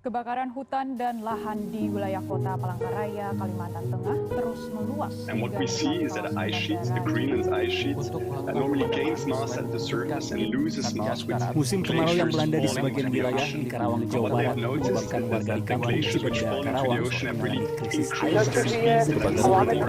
Kebakaran hutan dan lahan di wilayah kota Palangkaraya, Kalimantan Tengah terus meluas. And what we see is that the ice sheets, the Greenland ice sheets, that normally gains mass at the surface and loses mass with Musim kemarau yang melanda di sebagian wilayah di Karawang, Jawa Barat menyebabkan warga di kampung Cibenda, Karawang mengalami krisis air bersih. Sebagai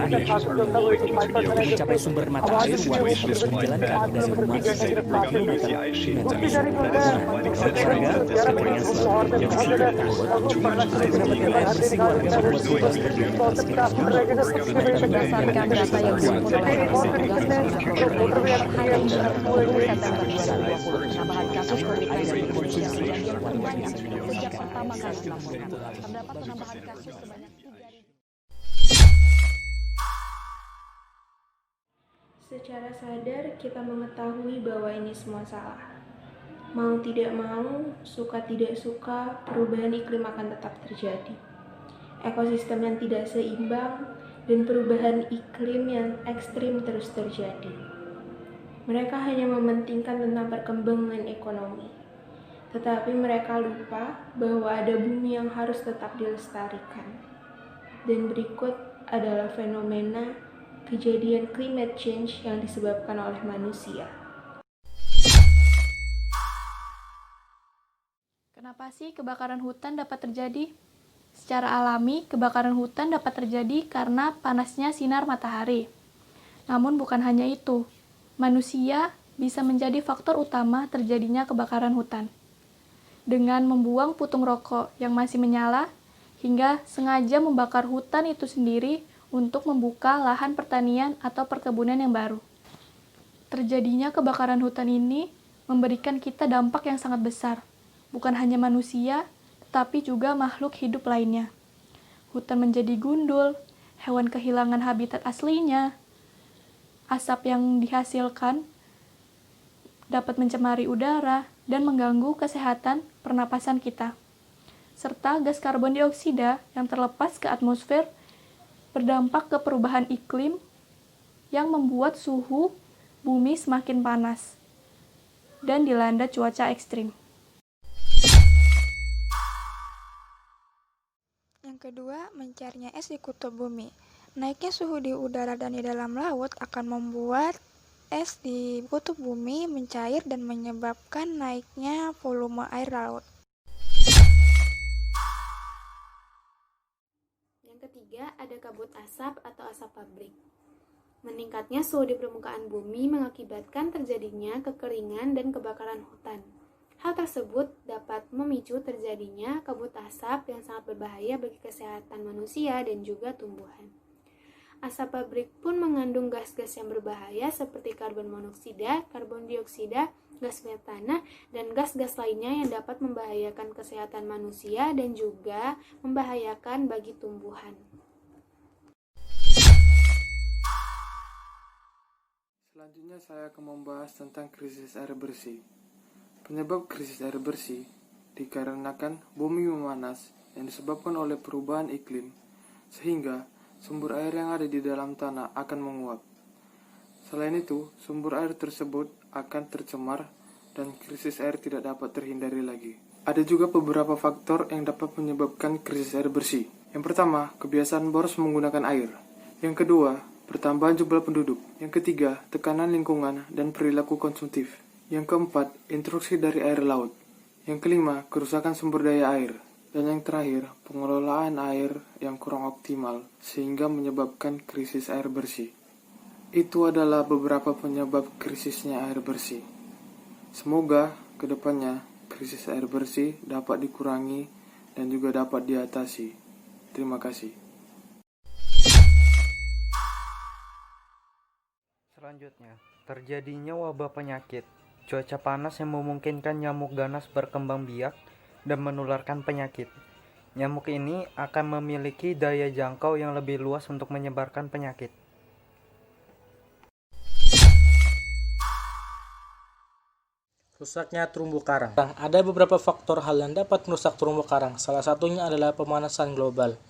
untuk mencapai sumber mata air, warga harus berjalan kaki dari rumah sejauh 2 km dengan cara warga berjalan selama jam sibuk. Untuk mendapatkan air bersih, warga membuat tugas beraktivitas di kampung. Berdasarkan data yang dihimpun oleh petugas penambahan kasus COVID-19 di Indonesia menjadi yang terbanyak sejak pertama kali dilaporkan. Terdapat penambahan kasus sebanyak 3.000. Secara sadar kita mengetahui bahwa ini semua salah. Mau tidak mau, suka tidak suka, perubahan iklim akan tetap terjadi. Ekosistem yang tidak seimbang dan perubahan iklim yang ekstrim terus terjadi. Mereka hanya mementingkan tentang perkembangan ekonomi. Tetapi mereka lupa bahwa ada bumi yang harus tetap dilestarikan. Dan berikut adalah fenomena kejadian climate change yang disebabkan oleh manusia. Kenapa sih kebakaran hutan dapat terjadi? Secara alami, kebakaran hutan dapat terjadi karena panasnya sinar matahari. Namun bukan hanya itu, manusia bisa menjadi faktor utama terjadinya kebakaran hutan. Dengan membuang putung rokok yang masih menyala, hingga sengaja membakar hutan itu sendiri untuk membuka lahan pertanian atau perkebunan yang baru. Terjadinya kebakaran hutan ini memberikan kita dampak yang sangat besar. Bukan hanya manusia, tetapi juga makhluk hidup lainnya. Hutan menjadi gundul, hewan kehilangan habitat aslinya. Asap yang dihasilkan dapat mencemari udara dan mengganggu kesehatan pernapasan kita. Serta gas karbon dioksida yang terlepas ke atmosfer berdampak ke perubahan iklim yang membuat suhu bumi semakin panas dan dilanda cuaca ekstrim. Yang kedua, mencairnya es di kutub bumi. Naiknya suhu di udara dan di dalam laut akan membuat es di kutub bumi mencair dan menyebabkan naiknya volume air laut. Yang ketiga, ada kabut asap atau asap pabrik. Meningkatnya suhu di permukaan bumi mengakibatkan terjadinya kekeringan dan kebakaran hutan. Hal tersebut dapat memicu terjadinya kabut asap yang sangat berbahaya bagi kesehatan manusia dan juga tumbuhan. Asap pabrik pun mengandung gas-gas yang berbahaya seperti karbon monoksida, karbon dioksida, gas metana, dan gas-gas lainnya yang dapat membahayakan kesehatan manusia dan juga membahayakan bagi tumbuhan. Selanjutnya saya akan membahas tentang krisis air bersih. Penyebab krisis air bersih dikarenakan bumi memanas yang disebabkan oleh perubahan iklim, sehingga sumber air yang ada di dalam tanah akan menguap. Selain itu, sumber air tersebut akan tercemar dan krisis air tidak dapat terhindari lagi. Ada juga beberapa faktor yang dapat menyebabkan krisis air bersih. Yang pertama, kebiasaan boros menggunakan air. Yang kedua, pertambahan jumlah penduduk. Yang ketiga, tekanan lingkungan dan perilaku konsumtif. Yang keempat, intrusi dari air laut. Yang kelima, kerusakan sumber daya air. Dan yang terakhir, pengelolaan air yang kurang optimal sehingga menyebabkan krisis air bersih. Itu adalah beberapa penyebab krisisnya air bersih. Semoga kedepannya krisis air bersih dapat dikurangi dan juga dapat diatasi. Terima kasih. Selanjutnya, terjadinya wabah penyakit. Cuaca panas yang memungkinkan nyamuk ganas berkembang biak dan menularkan penyakit. Nyamuk ini akan memiliki daya jangkau yang lebih luas untuk menyebarkan penyakit. Rusaknya terumbu karang. Ada beberapa faktor hal yang dapat merusak terumbu karang. Salah satunya adalah pemanasan global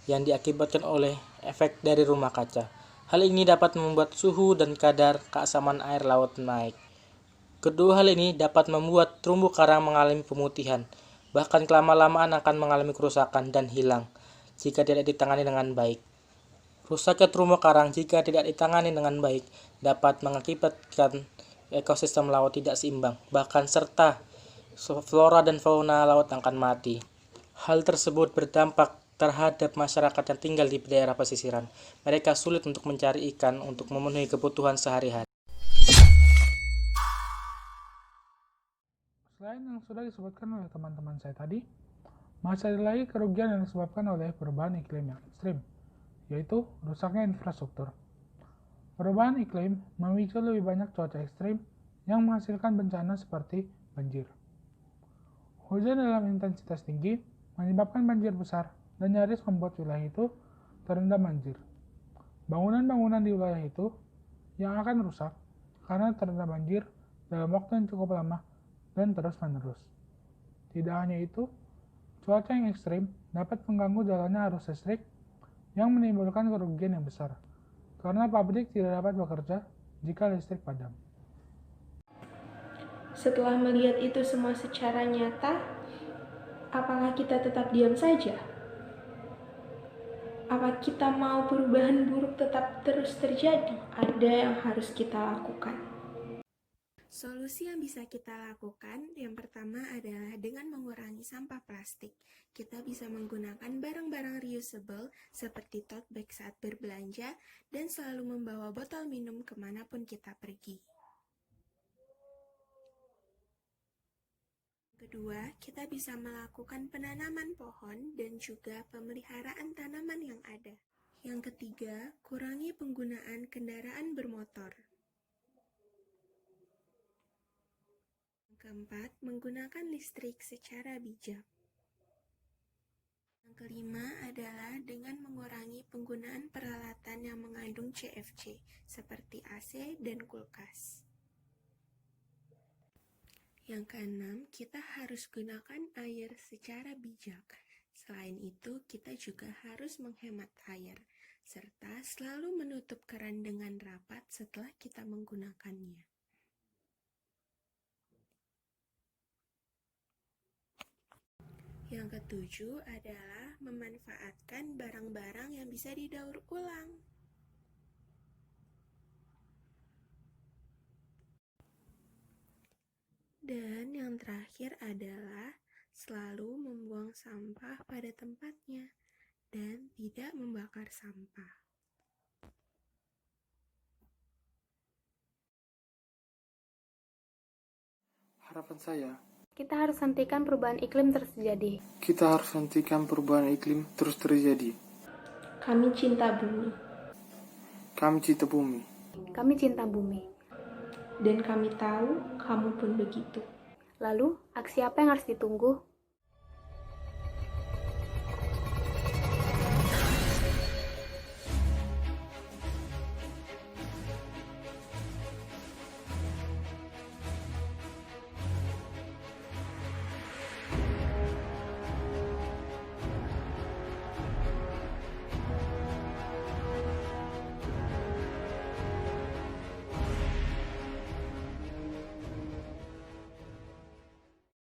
yang diakibatkan oleh efek dari rumah kaca. Hal ini dapat membuat suhu dan kadar keasaman air laut naik. Kedua hal ini dapat membuat terumbu karang mengalami pemutihan. bahkan kelama-lamaan akan mengalami kerusakan dan hilang jika tidak ditangani dengan baik. Rusaknya terumbu karang jika tidak ditangani dengan baik dapat mengakibatkan ekosistem laut tidak seimbang, bahkan serta flora dan fauna laut akan mati. Hal tersebut berdampak terhadap masyarakat yang tinggal di daerah pesisiran. Mereka sulit untuk mencari ikan untuk memenuhi kebutuhan sehari-hari. Selain yang sudah disebutkan oleh teman-teman saya tadi, masih ada lagi kerugian yang disebabkan oleh perubahan iklim yang ekstrim, yaitu rusaknya infrastruktur. Perubahan iklim memicu lebih banyak cuaca ekstrim yang menghasilkan bencana seperti banjir. Hujan dalam intensitas tinggi menyebabkan banjir besar dan nyaris membuat wilayah itu terendam banjir. Bangunan-bangunan di wilayah itu yang akan rusak karena terendam banjir dalam waktu yang cukup lama dan terus-menerus. Tidak hanya itu, cuaca yang ekstrim dapat mengganggu jalannya arus listrik yang menimbulkan kerugian yang besar, karena pabrik tidak dapat bekerja jika listrik padam. Setelah melihat itu semua secara nyata, apakah kita tetap diam saja? Apa kita mau perubahan buruk tetap terus terjadi? Ada yang harus kita lakukan. Solusi yang bisa kita lakukan, yang pertama adalah dengan mengurangi sampah plastik. Kita bisa menggunakan barang-barang reusable seperti tote bag saat berbelanja dan selalu membawa botol minum kemanapun kita pergi. Kedua, kita bisa melakukan penanaman pohon dan juga pemeliharaan tanaman yang ada. Yang ketiga, kurangi penggunaan kendaraan bermotor. Yang keempat, menggunakan listrik secara bijak. Yang kelima adalah dengan mengurangi penggunaan peralatan yang mengandung CFC seperti AC dan kulkas. Yang keenam, kita harus gunakan air secara bijak. Selain itu, kita juga harus menghemat air, serta selalu menutup keran dengan rapat setelah kita menggunakannya. Yang ketujuh adalah memanfaatkan barang-barang yang bisa didaur ulang. Dan yang terakhir adalah selalu membuang sampah pada tempatnya dan tidak membakar sampah. Harapan saya, Kita harus hentikan perubahan iklim terus terjadi. kita harus hentikan perubahan iklim terus terjadi. Kami cinta bumi. Kami cinta bumi. Kami cinta bumi. Dan kami tahu kamu pun begitu. Lalu, aksi apa yang harus ditunggu?